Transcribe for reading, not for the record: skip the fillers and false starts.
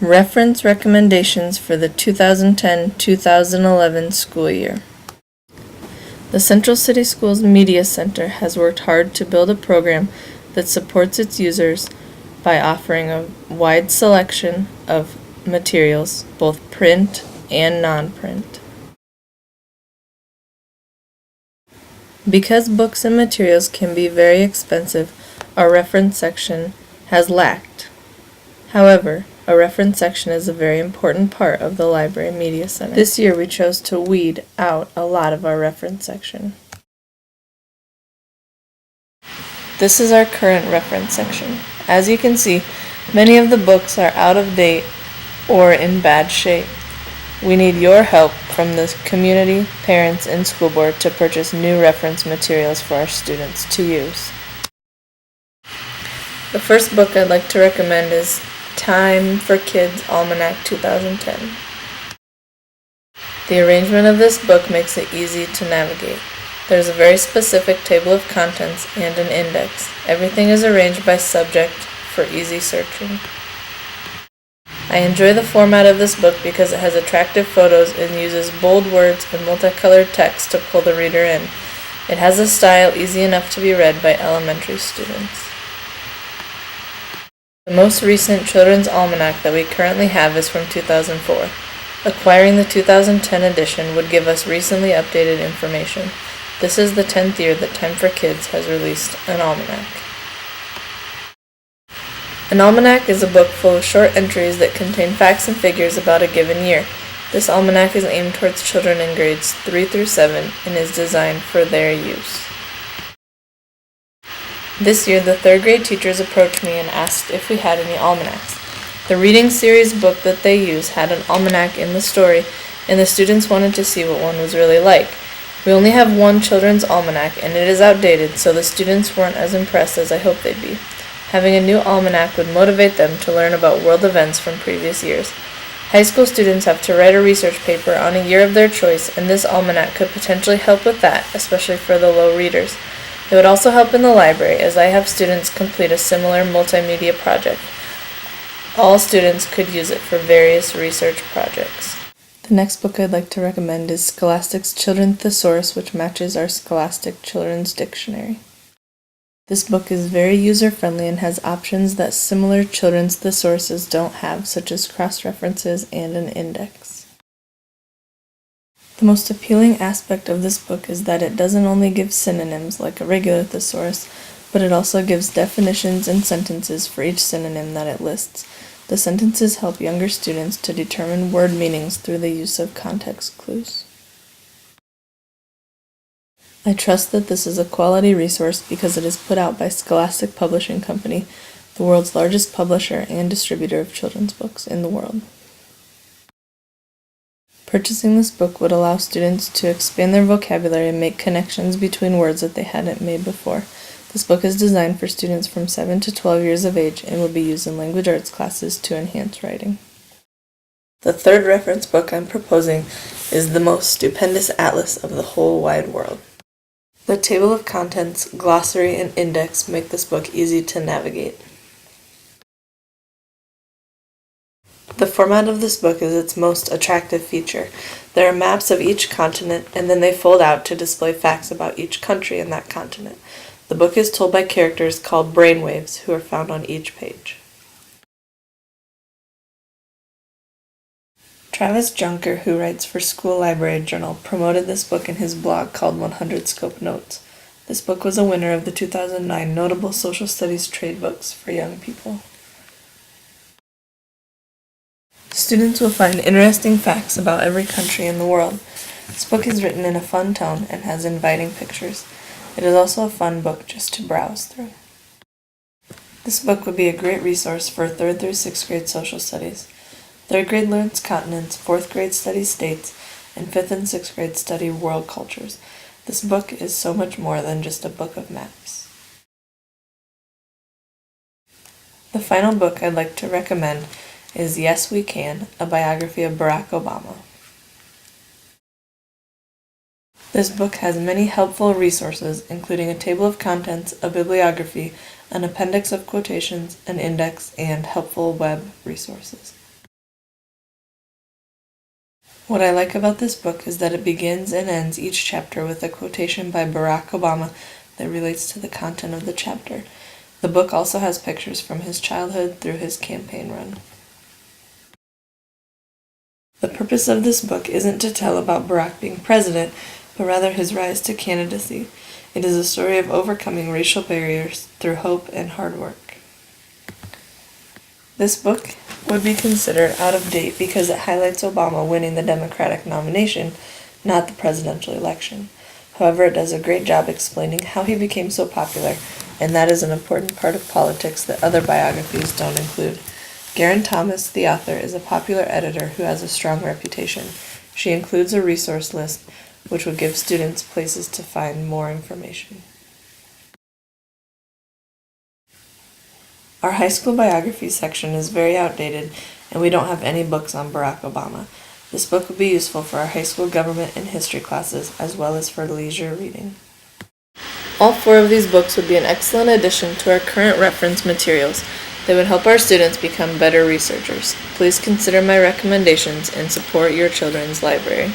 Reference recommendations for the 2010-2011 school year. The Central City Schools Media Center has worked hard to build a program that supports its users by offering a wide selection of materials, both print and non-print. Because books and materials can be very expensive, our reference section has lacked. However, a reference section is a very important part of the Library Media Center. This year we chose to weed out a lot of our reference section. This is our current reference section. As you can see, many of the books are out of date or in bad shape. We need your help from the community, parents, and school board to purchase new reference materials for our students to use. The first book I'd like to recommend is Time for Kids Almanac 2010. The arrangement of this book makes it easy to navigate. There's a very specific table of contents and an index. Everything is arranged by subject for easy searching. I enjoy the format of this book because it has attractive photos and uses bold words and multicolored text to pull the reader in. It has a style easy enough to be read by elementary students. The most recent children's almanac that we currently have is from 2004. Acquiring the 2010 edition would give us recently updated information. This is the 10th year that Time for Kids has released an almanac. An almanac is a book full of short entries that contain facts and figures about a given year. This almanac is aimed towards children in grades 3 through 7 and is designed for their use. This year, the 3rd grade teachers approached me and asked if we had any almanacs. The reading series book that they use had an almanac in the story, and the students wanted to see what one was really like. We only have one children's almanac, and it is outdated, so the students weren't as impressed as I hoped they'd be. Having a new almanac would motivate them to learn about world events from previous years. High school students have to write a research paper on a year of their choice, and this almanac could potentially help with that, especially for the low readers. It would also help in the library, as I have students complete a similar multimedia project. All students could use it for various research projects. The next book I'd like to recommend is Scholastic's Children's Thesaurus, which matches our Scholastic Children's Dictionary. This book is very user-friendly and has options that similar children's thesauruses don't have, such as cross-references and an index. The most appealing aspect of this book is that it doesn't only give synonyms like a regular thesaurus, but it also gives definitions and sentences for each synonym that it lists. The sentences help younger students to determine word meanings through the use of context clues. I trust that this is a quality resource because it is put out by Scholastic Publishing Company, the world's largest publisher and distributor of children's books in the world. Purchasing this book would allow students to expand their vocabulary and make connections between words that they hadn't made before. This book is designed for students from 7 to 12 years of age and will be used in language arts classes to enhance writing. The third reference book I'm proposing is the most stupendous atlas of the whole wide world. The table of contents, glossary, and index make this book easy to navigate. The format of this book is its most attractive feature. There are maps of each continent, and then they fold out to display facts about each country in that continent. The book is told by characters called brainwaves, who are found on each page. Travis Junker, who writes for School Library Journal, promoted this book in his blog called 100 Scope Notes. This book was a winner of the 2009 Notable Social Studies Trade Books for Young People. Students will find interesting facts about every country in the world. This book is written in a fun tone and has inviting pictures. It is also a fun book just to browse through. This book would be a great resource for 3rd through 6th grade social studies. 3rd grade learns continents, 4th grade studies states, and 5th and 6th grade study world cultures. This book is so much more than just a book of maps. The final book I'd like to recommend is Yes We Can, a biography of Barack Obama. This book has many helpful resources, including a table of contents, a bibliography, an appendix of quotations, an index, and helpful web resources. What I like about this book is that it begins and ends each chapter with a quotation by Barack Obama that relates to the content of the chapter. The book also has pictures from his childhood through his campaign run. The purpose of this book isn't to tell about Barack being president, but rather his rise to candidacy. It is a story of overcoming racial barriers through hope and hard work. This book would be considered out of date because it highlights Obama winning the Democratic nomination, not the presidential election. However, it does a great job explaining how he became so popular, and that is an important part of politics that other biographies don't include. Garen Thomas, the author, is a popular editor who has a strong reputation. She includes a resource list, which would give students places to find more information. Our high school biography section is very outdated, and we don't have any books on Barack Obama. This book would be useful for our high school government and history classes, as well as for leisure reading. All 4 of these books would be an excellent addition to our current reference materials. They would help our students become better researchers. Please consider my recommendations and support your children's library.